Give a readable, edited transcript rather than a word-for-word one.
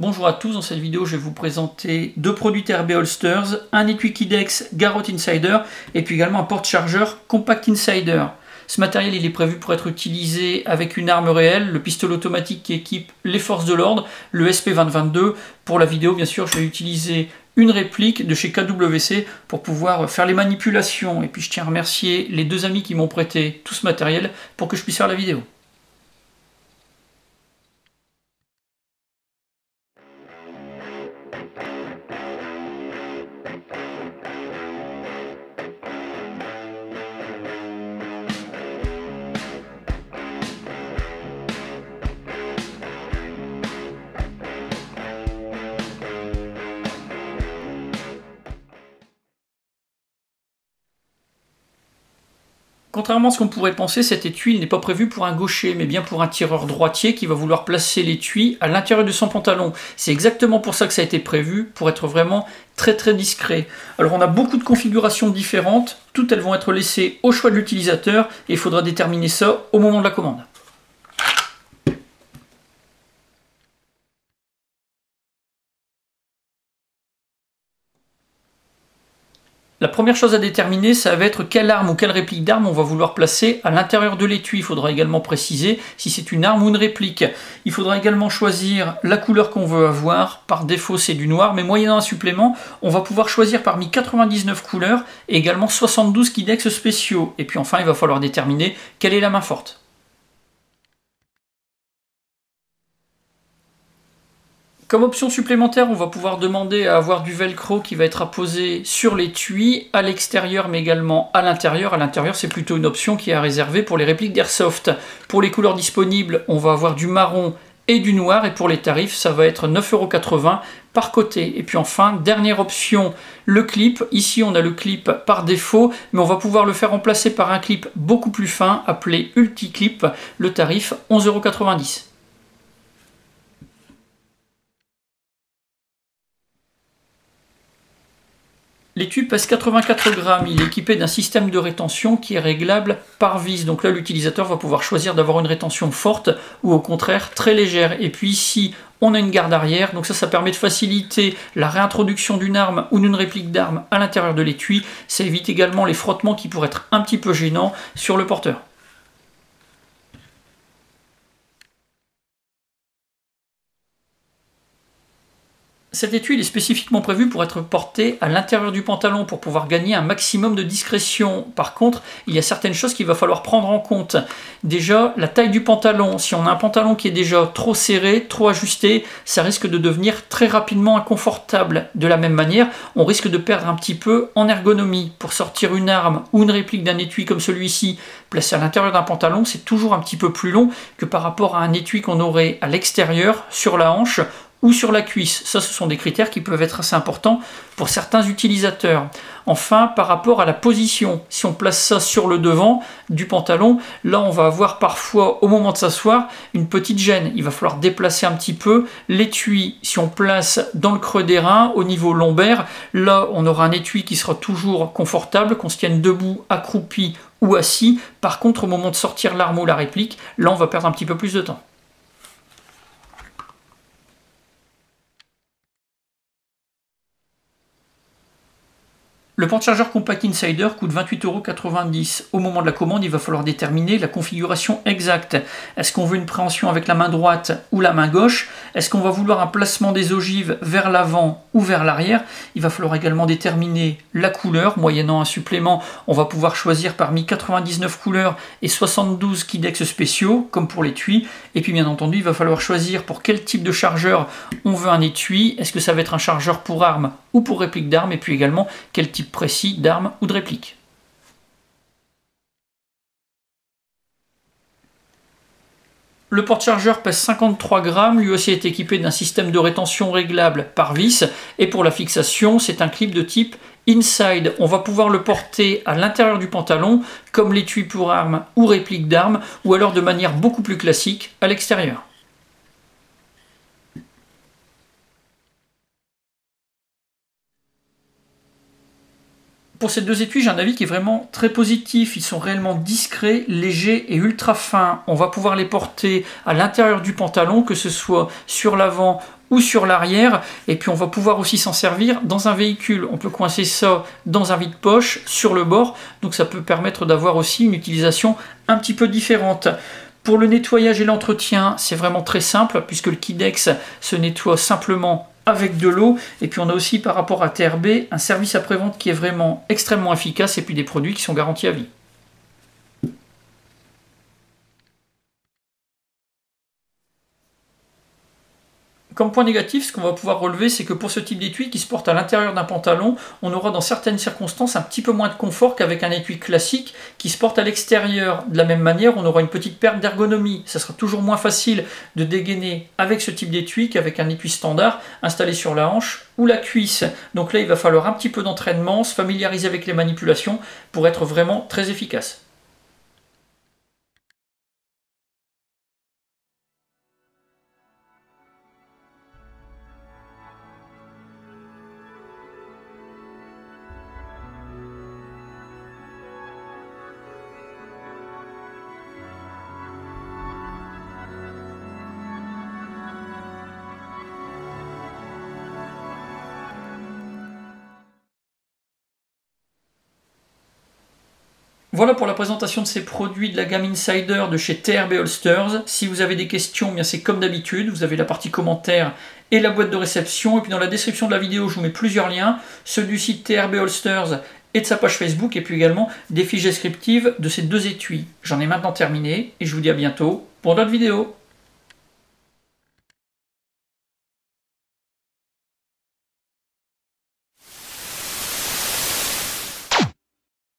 Bonjour à tous, dans cette vidéo je vais vous présenter deux produits TRB Holsters, un étui Kydex Garrot Insider et puis également un porte-chargeur Compact Insider. Ce matériel il est prévu pour être utilisé avec une arme réelle, le pistolet automatique qui équipe les forces de l'ordre, le SP2022. Pour la vidéo bien sûr je vais utiliser une réplique de chez KWC pour pouvoir faire les manipulations. Et puis je tiens à remercier les deux amis qui m'ont prêté tout ce matériel pour que je puisse faire la vidéo. Contrairement à ce qu'on pourrait penser, cet étui n'est pas prévu pour un gaucher, mais bien pour un tireur droitier qui va vouloir placer l'étui à l'intérieur de son pantalon. C'est exactement pour ça que ça a été prévu, pour être vraiment très discret. Alors on a beaucoup de configurations différentes, toutes elles vont être laissées au choix de l'utilisateur, et il faudra déterminer ça au moment de la commande. La première chose à déterminer, ça va être quelle arme ou quelle réplique d'arme on va vouloir placer à l'intérieur de l'étui. Il faudra également préciser si c'est une arme ou une réplique. Il faudra également choisir la couleur qu'on veut avoir. Par défaut, c'est du noir, mais moyennant un supplément, on va pouvoir choisir parmi 99 couleurs et également 72 Kydex spéciaux. Et puis enfin, il va falloir déterminer quelle est la main forte. Comme option supplémentaire, on va pouvoir demander à avoir du velcro qui va être apposé sur l'étui, à l'extérieur mais également à l'intérieur. À l'intérieur, c'est plutôt une option qui est à réserver pour les répliques d'Airsoft. Pour les couleurs disponibles, on va avoir du marron et du noir, et pour les tarifs, ça va être 9,80 € par côté. Et puis enfin, dernière option, le clip. Ici, on a le clip par défaut, mais on va pouvoir le faire remplacer par un clip beaucoup plus fin, appelé Ulti-Clip. Le tarif, 11,90 €. L'étui pèse 84 grammes, il est équipé d'un système de rétention qui est réglable par vis. Donc là, l'utilisateur va pouvoir choisir d'avoir une rétention forte ou au contraire très légère. Et puis ici, on a une garde arrière, donc ça permet de faciliter la réintroduction d'une arme ou d'une réplique d'arme à l'intérieur de l'étui. Ça évite également les frottements qui pourraient être un petit peu gênants sur le porteur. Cet étui est spécifiquement prévu pour être porté à l'intérieur du pantalon pour pouvoir gagner un maximum de discrétion. Par contre, il y a certaines choses qu'il va falloir prendre en compte. Déjà, la taille du pantalon. Si on a un pantalon qui est déjà trop serré, trop ajusté, ça risque de devenir très rapidement inconfortable. De la même manière, on risque de perdre un petit peu en ergonomie. Pour sortir une arme ou une réplique d'un étui comme celui-ci, placé à l'intérieur d'un pantalon, c'est toujours un petit peu plus long que par rapport à un étui qu'on aurait à l'extérieur, sur la hanche, ou sur la cuisse. Ça, ce sont des critères qui peuvent être assez importants pour certains utilisateurs. Enfin, par rapport à la position, si on place ça sur le devant du pantalon, là on va avoir parfois, au moment de s'asseoir, une petite gêne. Il va falloir déplacer un petit peu l'étui. Si on place dans le creux des reins, au niveau lombaire, là on aura un étui qui sera toujours confortable, qu'on se tienne debout, accroupi ou assis. Par contre, au moment de sortir l'arme ou la réplique, là on va perdre un petit peu plus de temps. Le porte-chargeur Compact Insider coûte 28,90 €. Au moment de la commande, il va falloir déterminer la configuration exacte. Est-ce qu'on veut une préhension avec la main droite ou la main gauche? Est-ce qu'on va vouloir un placement des ogives vers l'avant ou vers l'arrière? Il va falloir également déterminer la couleur. Moyennant un supplément, on va pouvoir choisir parmi 99 couleurs et 72 Kydex spéciaux, comme pour l'étui. Et puis bien entendu, il va falloir choisir pour quel type de chargeur on veut un étui. Est-ce que ça va être un chargeur pour arme ou pour réplique d'arme? Et puis également, quel type précis d'arme ou de réplique. Le porte-chargeur pèse 53 grammes, lui aussi est équipé d'un système de rétention réglable par vis, et pour la fixation, c'est un clip de type Inside. On va pouvoir le porter à l'intérieur du pantalon, comme l'étui pour arme ou réplique d'arme, ou alors de manière beaucoup plus classique, à l'extérieur. Pour ces deux étuis, j'ai un avis qui est vraiment très positif. Ils sont réellement discrets, légers et ultra fins. On va pouvoir les porter à l'intérieur du pantalon, que ce soit sur l'avant ou sur l'arrière, et puis on va pouvoir aussi s'en servir dans un véhicule. On peut coincer ça dans un vide-poche sur le bord, donc ça peut permettre d'avoir aussi une utilisation un petit peu différente. Pour le nettoyage et l'entretien, c'est vraiment très simple, puisque le Kidex se nettoie simplement avec de l'eau, et puis on a aussi par rapport à TRB un service après-vente qui est vraiment extrêmement efficace, et puis des produits qui sont garantis à vie. Comme point négatif, ce qu'on va pouvoir relever, c'est que pour ce type d'étui qui se porte à l'intérieur d'un pantalon, on aura dans certaines circonstances un petit peu moins de confort qu'avec un étui classique qui se porte à l'extérieur. De la même manière, on aura une petite perte d'ergonomie. Ça sera toujours moins facile de dégainer avec ce type d'étui qu'avec un étui standard installé sur la hanche ou la cuisse. Donc là, il va falloir un petit peu d'entraînement, se familiariser avec les manipulations pour être vraiment très efficace. Voilà pour la présentation de ces produits de la gamme Insider de chez TRB Holsters. Si vous avez des questions, bien c'est comme d'habitude, vous avez la partie commentaires et la boîte de réception. Et puis dans la description de la vidéo, je vous mets plusieurs liens, ceux du site TRB Holsters et de sa page Facebook, et puis également des fiches descriptives de ces deux étuis. J'en ai maintenant terminé, et je vous dis à bientôt pour d'autres vidéos.